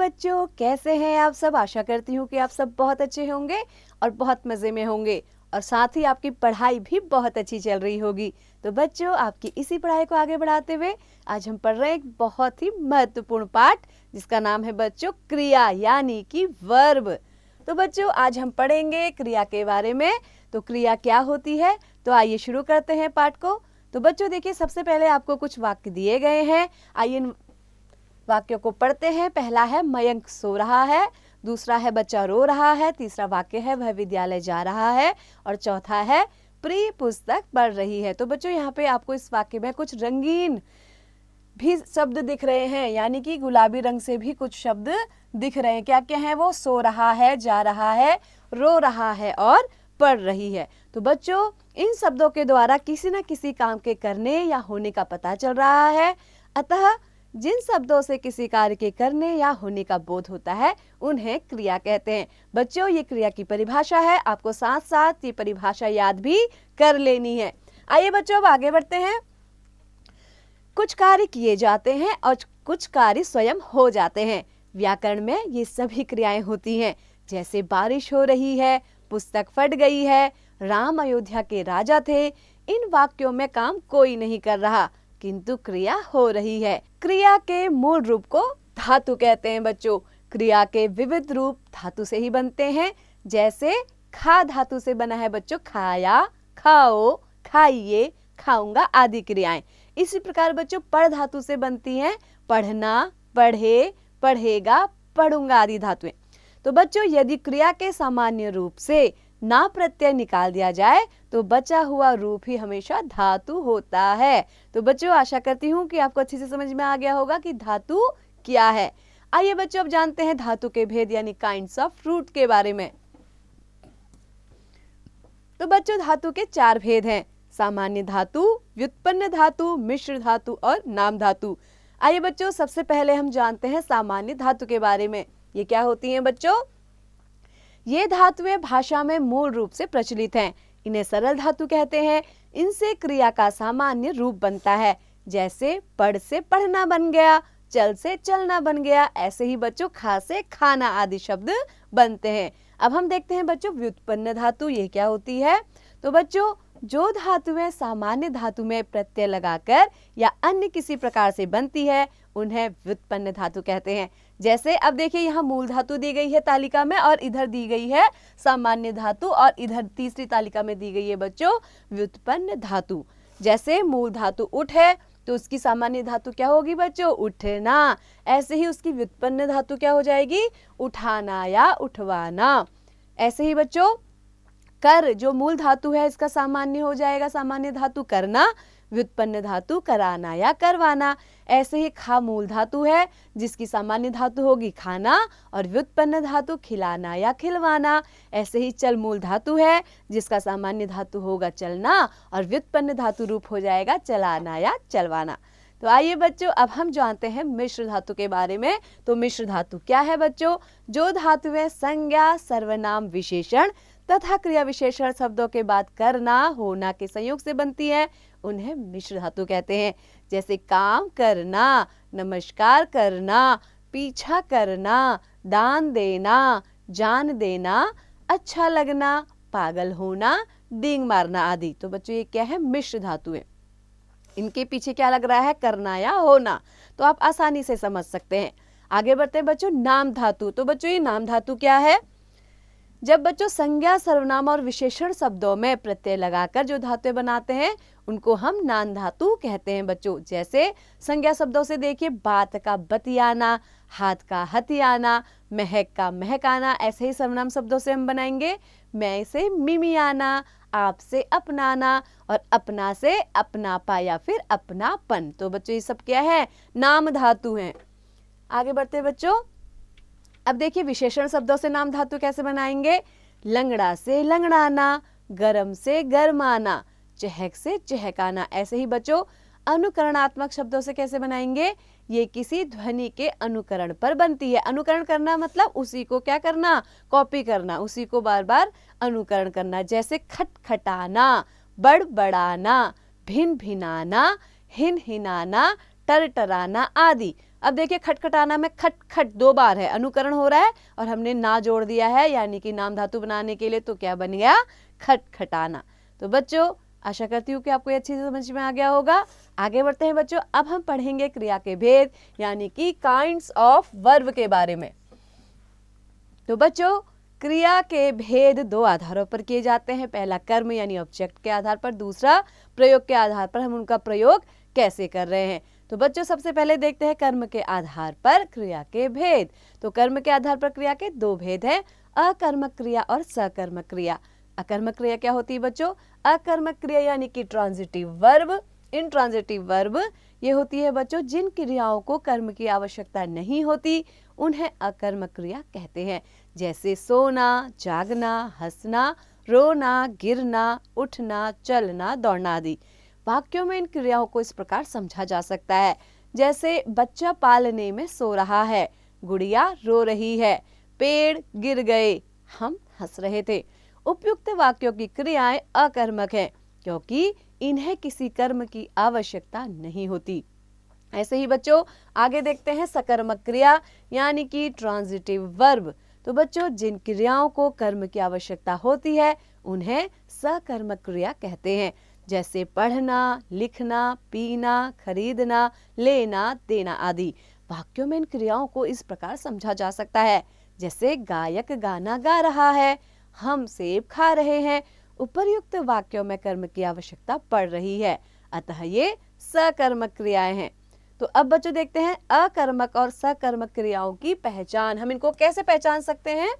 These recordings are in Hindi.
बच्चों, कैसे हैं आप सब। आशा करती हूँ कि आप सब बहुत अच्छे होंगे और बहुत मज़े में होंगे और साथ ही आपकी पढ़ाई भी बहुत अच्छी चल रही होगी। तो बच्चों, आपकी इसी पढ़ाई को आगे बढ़ाते हुए आज हम पढ़ रहे हैं एक बहुत ही महत्वपूर्ण पाठ जिसका नाम है बच्चों क्रिया यानी कि वर्ब। तो बच्चों, आज हम पढ़ेंगे क्रिया के बारे में। तो क्रिया क्या होती है, तो आइए शुरू करते हैं पाठ को। तो बच्चों देखिए, सबसे पहले आपको कुछ वाक्य दिए गए हैं। आइए इन वाक्यों को पढ़ते हैं। पहला है मयंक सो रहा है, दूसरा है बच्चा रो रहा है, तीसरा वाक्य है वह विद्यालय जा रहा है और चौथा है प्रिय पुस्तक पढ़ रही है। तो बच्चों, यहाँ पे आपको इस वाक्य में कुछ रंगीन भी शब्द दिख रहे हैं, यानी कि गुलाबी रंग से भी कुछ शब्द दिख रहे हैं। क्या क्या है वो? सो रहा है, जा रहा है, रो रहा है और पढ़ रही है। तो बच्चों, इन शब्दों के द्वारा किसी न किसी काम के करने या होने का पता चल रहा है। अतः जिन शब्दों से किसी कार्य के करने या होने का बोध होता है उन्हें क्रिया कहते हैं। बच्चों, ये क्रिया की परिभाषा है, आपको साथ साथ ये परिभाषा याद भी कर लेनी है। आइए बच्चों, अब आगे बढ़ते हैं। कुछ कार्य किए जाते हैं और कुछ कार्य स्वयं हो जाते हैं। व्याकरण में ये सभी क्रियाएं होती हैं, जैसे बारिश हो रही है, पुस्तक फट गई है, राम अयोध्या के राजा थे। इन वाक्यों में काम कोई नहीं कर रहा किंतु क्रिया हो रही है। क्रिया के मूल रूप को धातु कहते हैं बच्चों। क्रिया के विविध रूप धातु से ही बनते हैं, जैसे खा धातु से बना है बच्चों खाया, खाओ, खाइए, खाऊंगा आदि क्रियाएं। इसी प्रकार बच्चों पढ़ धातु से बनती हैं पढ़ना, पढ़े, पढ़ेगा, पढ़ूंगा आदि धातुएं। तो बच्चों, यदि क्रिया के सामान्य रूप से ना प्रत्यय निकाल दिया जाए तो बचा हुआ रूप ही हमेशा धातु होता है। तो बच्चों, आशा करती हूँ कि आपको अच्छे से समझ में आ गया होगा कि धातु क्या है। आइए बच्चों, अब जानते हैं धातु के भेद यानी काइंड्स ऑफ रूट के बारे में। तो बच्चों, धातु के 4 भेद हैं: सामान्य धातु, व्युत्पन्न धातु, मिश्र धातु और नाम धातु। आइए बच्चों, सबसे पहले हम जानते हैं सामान्य धातु के बारे में। ये क्या होती हैं बच्चों? ये धातुएं भाषा में मूल रूप से प्रचलित हैं। इन्हें सरल धातु कहते हैं। इनसे क्रिया का सामान्य रूप बनता है, जैसे पढ़ से पढ़ना बन गया, चल से चलना बन गया। ऐसे ही बच्चों खा से खाना आदि शब्द बनते हैं। अब हम देखते हैं बच्चों व्युत्पन्न धातु ये क्या होती है। तो बच्चों, जो धातुएं सामान्य धातु में प्रत्यय लगाकर या अन्य किसी प्रकार से बनती है उन्हें व्युत्पन्न धातु कहते हैं। जैसे अब देखिए, यहाँ मूल धातु दी गई है तालिका में और इधर दी गई है सामान्य धातु और इधर तीसरी तालिका में दी गई है बच्चों व्युत्पन्न धातु। जैसे मूल धातु उठ है तो उसकी सामान्य धातु क्या होगी बच्चों? उठना। ऐसे ही उसकी व्युत्पन्न धातु क्या हो जाएगी? उठाना या उठवाना। ऐसे ही बच्चों कर जो मूल धातु है इसका सामान्य हो जाएगा सामान्य धातु करना, व्युत्पन्न धातु कराना या करवाना। ऐसे ही खा मूल धातु है जिसकी सामान्य धातु होगी खाना और व्युत्पन्न धातु खिलाना या खिलवाना। ऐसे ही चल मूल धातु है जिसका सामान्य धातु होगा चलना और व्युत्पन्न धातु रूप हो जाएगा चलाना या चलवाना। तो आइए बच्चों, अब हम जानते हैं मिश्र धातु के बारे में। तो मिश्र धातु क्या है बच्चों? जो धातुएं संज्ञा, सर्वनाम, विशेषण तथा क्रिया विशेषण शब्दों के बाद करना, होना के संयोग से बनती है उन्हें मिश्र धातु कहते हैं। जैसे काम करना, नमस्कार करना, पीछा करना, दान देना, जान देना, अच्छा लगना, पागल होना, डींग मारना आदि। तो बच्चों, ये क्या है? मिश्र धातुएं। इनके पीछे क्या लग रहा है? करना या होना। तो आप आसानी से समझ सकते हैं। आगे बढ़ते हैं बच्चों नाम धातु। तो बच्चों, ये नाम धातु क्या है? जब बच्चों संज्ञा, सर्वनाम और विशेषण शब्दों में प्रत्यय लगाकर जो धातुएं बनाते हैं उनको हम नाम धातु कहते हैं बच्चों। जैसे संज्ञा शब्दों से देखिए, बात का बतियाना, हाथ का हथियाना, महक का महकाना। ऐसे ही सर्वनाम शब्दों से हम बनाएंगे मैं से मिमियाना, आप से अपनाना और अपना से अपनापा या फिर अपनापन। तो बच्चों, ये सब क्या है? नाम धातु हैं। आगे बढ़ते हैं बच्चों। अब देखिए विशेषण शब्दों से नाम धातु कैसे बनाएंगे? लंगड़ा से लंगड़ाना, गरम से गरमाना, चहक से चहकाना। ऐसे ही बच्चों अनुकरणात्मक शब्दों से कैसे बनाएंगे? ये किसी ध्वनि के अनुकरण पर बनती है। अनुकरण करना मतलब उसी को क्या करना? कॉपी करना, उसी को बार बार अनुकरण करना। जैसे खटखटाना, बड़बड़ाना, भिन भिनाना, हिन हिनाना, टरटराना आदि। अब देखिए खटखटाना में खट खट 2 बार है, अनुकरण हो रहा है और हमने ना जोड़ दिया है यानी कि नाम धातु बनाने के लिए, तो क्या बन गया खटखटाना। तो बच्चों आशा करती हूँ कि आपको ये अच्छी से समझ में आ गया होगा। आगे बढ़ते हैं बच्चों, अब हम पढ़ेंगे क्रिया के भेद यानी कि काइंड्स ऑफ वर्ब के बारे में। तो बच्चों क्रिया के भेद 2 आधारों पर किए जाते हैं, पहला कर्म यानी ऑब्जेक्ट के आधार पर, दूसरा प्रयोग के आधार पर हम उनका प्रयोग कैसे कर रहे हैं। तो बच्चों सबसे पहले देखते हैं कर्म के आधार पर क्रिया के भेद। तो कर्म के आधार पर क्रिया के 2 भेद हैं, अकर्मक क्रिया और सकर्मक क्रिया। अकर्मक क्रिया क्या होती है बच्चों? अकर्मक क्रिया यानी कि ट्रांजिटिव वर्ब, इनट्रांजिटिव वर्ब ये होती है बच्चों जिन क्रियाओं को कर्म की आवश्यकता नहीं होती, उन्हें अकर्मक क्रिया कहते हैं। जैसे सोना, जागना, हंसना, रोना, गिरना, उठना, चलना, दौड़ना आदि। वाक्यों में इन क्रियाओं को इस प्रकार समझा जा सकता है, जैसे बच्चा पालने में सो रहा है, गुड़िया रो रही है, पेड़ गिर गए, हम हंस रहे थे। उपयुक्त वाक्यों की क्रियाएं अकर्मक हैं क्योंकि इन्हें किसी कर्म की आवश्यकता नहीं होती। ऐसे ही बच्चों आगे देखते हैं सकर्मक क्रिया यानी कि ट्रांजिटिव वर्ब। तो बच्चों जिन क्रियाओं को कर्म की आवश्यकता होती है उन्हें सकर्मक क्रिया कहते हैं, जैसे पढ़ना, लिखना, पीना, खरीदना, लेना, देना आदि। वाक्यों में इन क्रियाओं को इस प्रकार समझा जा सकता है, जैसे गायक गाना गा रहा है, हम सेब खा रहे हैं। उपर्युक्त वाक्यों में कर्म की आवश्यकता पड़ रही है, अतः ये सकर्मक क्रियाएं हैं। तो अब बच्चों देखते हैं अकर्मक और सकर्मक क्रियाओं की पहचान। हम इनको कैसे पहचान सकते हैं?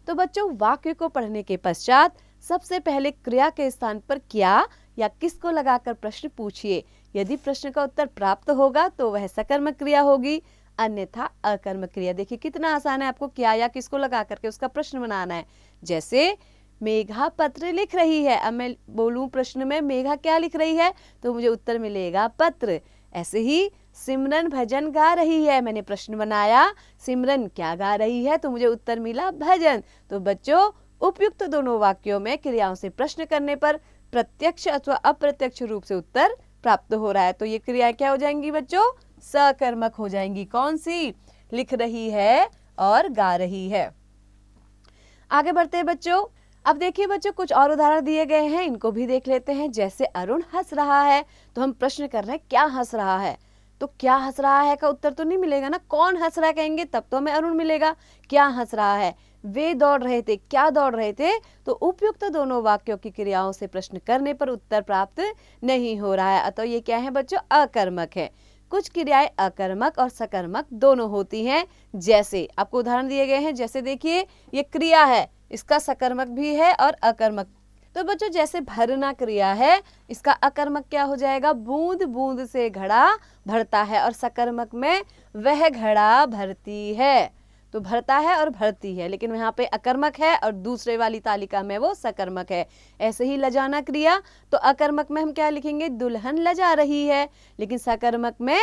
तो बच्चों वाक्य को पढ़ने के पश्चात सबसे पहले क्रिया के स्थान पर क्या या किसको लगाकर प्रश्न पूछिए। यदि प्रश्न का उत्तर प्राप्त होगा तो वह सकर्मक क्रिया होगी, अन्यथा अकर्मक क्रिया। देखिए कितना आसान है, आपको क्या या किसको लगा करके उसका प्रश्न बनाना है। जैसे मेघा पत्र लिख रही है, अब मैं बोलूं प्रश्न में मेघा क्या लिख रही है तो मुझे उत्तर मिलेगा पत्र। ऐसे ही सिमरन भजन गा रही है, मैंने प्रश्न बनाया सिमरन क्या गा रही है तो मुझे उत्तर मिला भजन। तो बच्चों उपयुक्त दोनों वाक्यों में क्रियाओं से प्रश्न करने पर प्रत्यक्ष अथवा अप्रत्यक्ष रूप से उत्तर प्राप्त हो रहा है, तो ये क्रियाएं क्या हो जाएंगी बच्चों? सकर्मक हो जाएंगी। कौन सी? लिख रही है और गा रही है। आगे बढ़ते हैं बच्चों। अब देखिए बच्चों कुछ और उदाहरण दिए गए हैं, इनको भी देख लेते हैं। जैसे अरुण हंस रहा है, तो हम प्रश्न कर रहे हैं क्या हंस रहा है, तो क्या हंस रहा है का उत्तर तो नहीं मिलेगा ना, कौन हंस रहा है कहेंगे तब तो हमें अरुण मिलेगा। क्या हंस रहा है? वे दौड़ रहे थे, क्या दौड़ रहे थे? तो उपयुक्त दोनों वाक्यों की क्रियाओं से प्रश्न करने पर उत्तर प्राप्त नहीं हो रहा है, अतः ये क्या है बच्चों? अकर्मक है। कुछ क्रियाएं अकर्मक और सकर्मक दोनों होती हैं, जैसे आपको उदाहरण दिए गए हैं। जैसे देखिए ये क्रिया है, इसका सकर्मक भी है और अकर्मक। तो बच्चों जैसे भरना क्रिया है, इसका अकर्मक क्या हो जाएगा? बूंद बूंद से घड़ा भरता है, और सकर्मक में वह घड़ा भरती है। तो भरता है और भरती है, लेकिन यहाँ पे अकर्मक है और दूसरे वाली तालिका में वो सकर्मक है। ऐसे ही लजाना क्रिया, तो अकर्मक में हम क्या लिखेंगे? दुल्हन लजा रही है, लेकिन सकर्मक में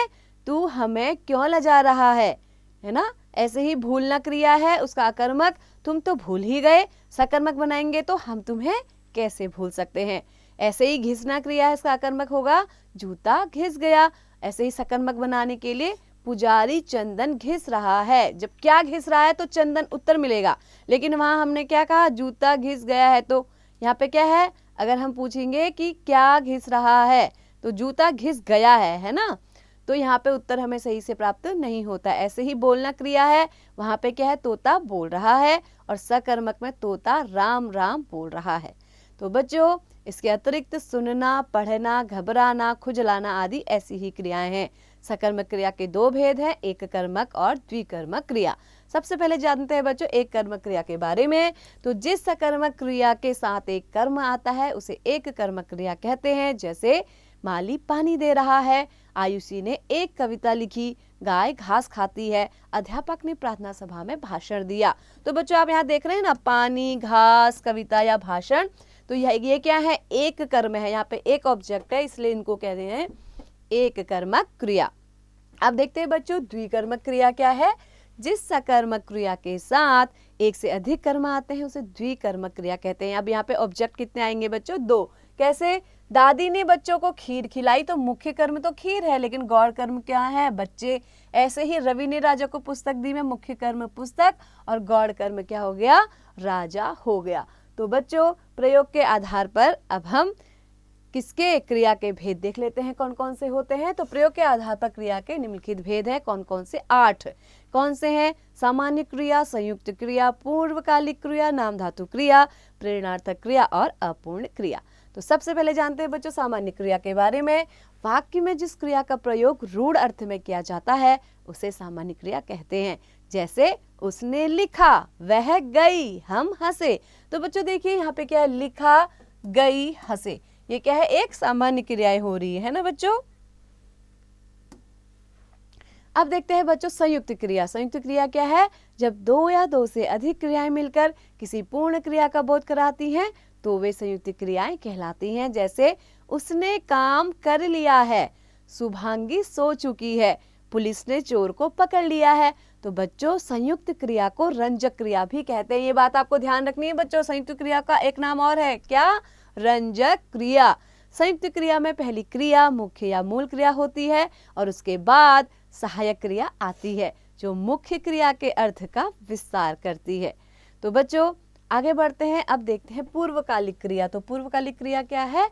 तू हमें क्यों लजा रहा है ना। ऐसे ही भूलना क्रिया है, उसका अकर्मक तुम तो भूल ही गए, सकर्मक बनाएंगे तो हम तुम्हें कैसे भूल सकते हैं। ऐसे ही घिसना क्रिया है, इसका अकर्मक होगा जूता घिस गया। ऐसे ही सकर्मक बनाने के लिए पुजारी चंदन घिस रहा है, जब क्या घिस रहा है तो चंदन उत्तर मिलेगा, लेकिन वहां हमने क्या कहा? जूता घिस गया है। तो यहाँ पे क्या है? अगर हम पूछेंगे कि क्या घिस रहा है तो जूता घिस गया है ना, तो यहाँ पे उत्तर हमें सही से प्राप्त नहीं होता। ऐसे ही बोलना क्रिया है, वहां पे क्या है? तोता बोल रहा है, और सकर्मक में तोता राम राम बोल रहा है। तो बच्चों इसके अतिरिक्त सुनना, पढ़ना, घबराना, खुजलाना आदि ऐसी ही क्रियाएं हैं। सकर्मक क्रिया के 2 भेद हैं, एक कर्मक और द्विकर्मक क्रिया। सबसे पहले जानते हैं बच्चों एक कर्मक क्रिया के बारे में। तो जिस सकर्मक क्रिया के साथ एक कर्म आता है उसे एक कर्मक क्रिया कहते हैं। जैसे माली पानी दे रहा है, आयुषी ने एक कविता लिखी, गाय घास खाती है, अध्यापक ने प्रार्थना सभा में भाषण दिया। तो बच्चों आप यहाँ देख रहे हैं ना, पानी, घास, कविता या भाषण, तो ये क्या है? एक कर्म है, यहाँ पे एक ऑब्जेक्ट है, इसलिए इनको कहते हैं एक कर्मक क्रिया। अब देखते हैं बच्चों द्विकर्मक क्रिया क्या है। जिस सकर्मक क्रिया के साथ एक से अधिक कर्म आते हैं उसे द्विकर्मक क्रिया कहते हैं। अब यहाँ पे ऑब्जेक्ट कितने आएंगे बच्चों? 2। कैसे? दादी ने बच्चों को खीर खिलाई, तो मुख्य कर्म तो खीर है, लेकिन गौड़ कर्म क्या है? बच्चे। ऐसे ही रवि ने राजा को पुस्तक दी में मुख्य कर्म पुस्तक और गौड़ कर्म क्या हो गया? राजा हो गया। तो बच्चों, प्रयोग के आधार पर अब हम किसके क्रिया के भेद देख लेते हैं, कौन कौन से होते हैं। तो प्रयोग के आधार पर क्रिया के निम्नलिखित भेद हैं, कौन कौन से? 8। कौन से हैं? सामान्य क्रिया, संयुक्त क्रिया, पूर्वकालिक क्रिया, नाम धातु क्रिया, प्रेरणार्थक क्रिया और अपूर्ण क्रिया। तो सबसे पहले जानते हैं बच्चों सामान्य क्रिया के बारे में। वाक्य में जिस क्रिया का प्रयोग रूढ़ अर्थ में किया जाता है उसे सामान्य क्रिया कहते हैं। जैसे उसने लिखा, वह गई, हम हंसे। तो बच्चों देखिए यहाँ पे क्या है? लिखा, गई, हंसे। ये क्या है? एक सामान्य क्रियाएं हो रही है ना बच्चों। अब देखते हैं बच्चों संयुक्त क्रिया। संयुक्त क्रिया क्या है? जब दो या दो से अधिक क्रियाएं मिलकर किसी पूर्ण क्रिया का बोध कराती हैं तो वे संयुक्त क्रियाएं कहलाती हैं। जैसे उसने काम कर लिया है, शुभांगी सो चुकी है, पुलिस ने चोर को पकड़ लिया है। तो बच्चों संयुक्त क्रिया को रंजक क्रिया भी कहते हैं। ये बात आपको ध्यान रखनी है बच्चों। संयुक्त क्रिया का एक नाम और है, क्या? रंजक क्रिया। संयुक्त क्रिया में पहली क्रिया मुख्य या मूल क्रिया होती है और उसके बाद सहायक क्रिया आती है जो मुख्य क्रिया के अर्थ का विस्तार करती है। तो बच्चों आगे बढ़ते हैं, अब देखते हैं पूर्वकालिक क्रिया। तो पूर्वकालिक क्रिया क्या है?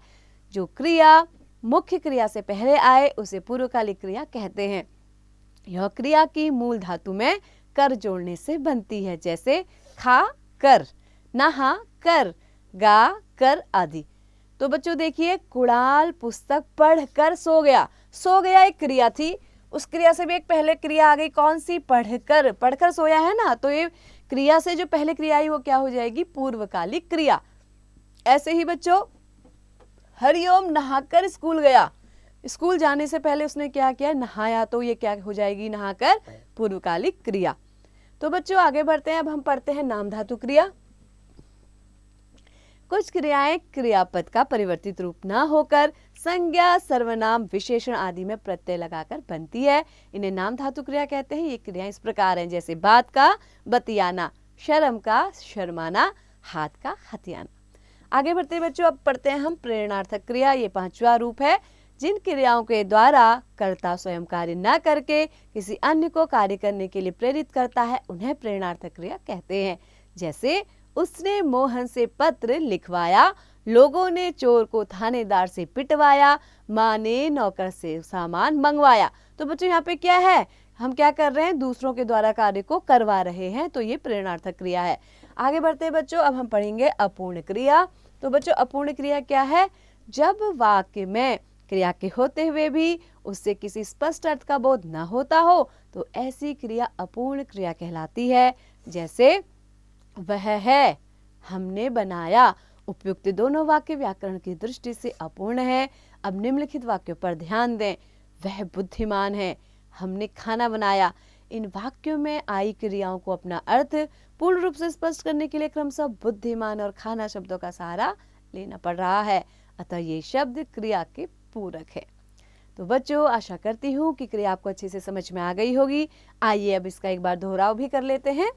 जो क्रिया मुख्य क्रिया से पहले आए उसे पूर्वकालिक क्रिया कहते हैं। यह क्रिया की मूल धातु में कर जोड़ने से बनती है। जैसे खा कर, नहा कर, गा कर आदि। तो बच्चों देखिए, कुणाल पुस्तक पढ़ कर सो गया। सो गया एक क्रिया थी, उस क्रिया से भी एक पहले क्रिया आ गई, कौन सी? पढ़कर। पढ़कर सोया है ना, तो ये क्रिया से जो पहले क्रिया आई वो क्या हो जाएगी? पूर्वकालिक क्रिया। ऐसे ही बच्चों हरिओम नहाकर स्कूल गया। स्कूल जाने से पहले उसने क्या किया? नहाया, तो ये क्या हो जाएगी? नहाकर, पूर्वकालिक क्रिया। तो बच्चों आगे बढ़ते हैं, अब हम पढ़ते हैं नाम धातु क्रिया। कुछ क्रियाएं क्रियापद का परिवर्तित रूप न होकर संज्ञा, सर्वनाम, विशेषण आदि में प्रत्यय लगाकर बनती है, इन्हें नाम धातु क्रिया कहते हैं। ये क्रियाएं इस प्रकार हैं, जैसे बात का बतियाना, शर्म का शर्माना, हाथ का हथियाना। आगे बढ़ते हैं बच्चों, अब पढ़ते हैं हम प्रेरणार्थक क्रिया। ये 5वां रूप है। जिन क्रियाओं के द्वारा कर्ता स्वयं कार्य न करके किसी अन्य को कार्य करने के लिए प्रेरित करता है उन्हें प्रेरणार्थक क्रिया कहते हैं। जैसे उसने मोहन से पत्र लिखवाया, लोगों ने चोर को थानेदार से पिटवाया, माँ ने नौकर से सामान मंगवाया। तो बच्चों यहाँ पे क्या है? हम क्या कर रहे हैं? दूसरों के द्वारा कार्य को करवा रहे हैं, तो ये प्रेरणार्थक क्रिया है। आगे बढ़ते हैं बच्चों, अब हम पढ़ेंगे अपूर्ण क्रिया। तो बच्चों अपूर्ण क्रिया क्या है? जब वाक्य में क्रिया के होते हुए भी उससे किसी स्पष्ट अर्थ का बोध न होता हो तो ऐसी क्रिया अपूर्ण क्रिया कहलाती है। जैसे वह है, हमने बनाया। उपयुक्त दोनों वाक्य व्याकरण की दृष्टि से अपूर्ण है। अब निम्नलिखित वाक्यों पर ध्यान दें। वह बुद्धिमान है, हमने खाना बनाया। इन वाक्यों में आई क्रियाओं को अपना अर्थ पूर्ण रूप से स्पष्ट करने के लिए क्रमशः बुद्धिमान और खाना शब्दों का सहारा लेना पड़ रहा है, अतः ये शब्द क्रिया के पूरक है। तो बच्चों आशा करती हूँ कि क्रिया आपको अच्छे से समझ में आ गई होगी। आइए अब इसका एक बार दोहराव भी कर लेते हैं।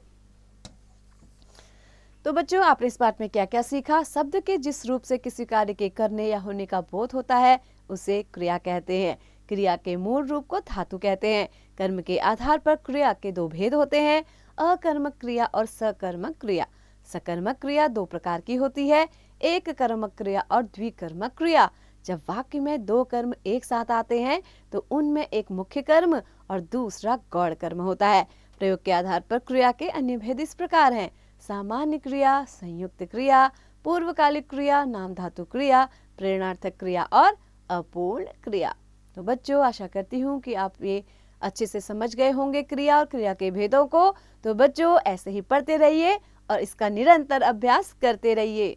तो बच्चों आपने इस पाठ में क्या क्या सीखा? शब्द के जिस रूप से किसी कार्य के करने या होने का बोध होता है उसे क्रिया कहते हैं। क्रिया के मूल रूप को धातु कहते हैं। कर्म के आधार पर क्रिया के 2 भेद होते हैं, अकर्मक क्रिया और सकर्मक क्रिया। सकर्मक क्रिया 2 प्रकार की होती है, एक कर्मक क्रिया और द्विकर्मक क्रिया। जब वाक्य में 2 कर्म एक साथ आते हैं तो उनमें एक मुख्य कर्म और दूसरा गौड़ कर्म होता है। प्रयोग के आधार पर क्रिया के अन्य भेद इस प्रकार हैं: सामान्य क्रिया, संयुक्त क्रिया, पूर्वकालिक क्रिया, नाम धातु क्रिया, प्रेरणार्थक क्रिया और अपूर्ण क्रिया। तो बच्चों आशा करती हूँ कि आप ये अच्छे से समझ गए होंगे क्रिया और क्रिया के भेदों को। तो बच्चों ऐसे ही पढ़ते रहिए और इसका निरंतर अभ्यास करते रहिए।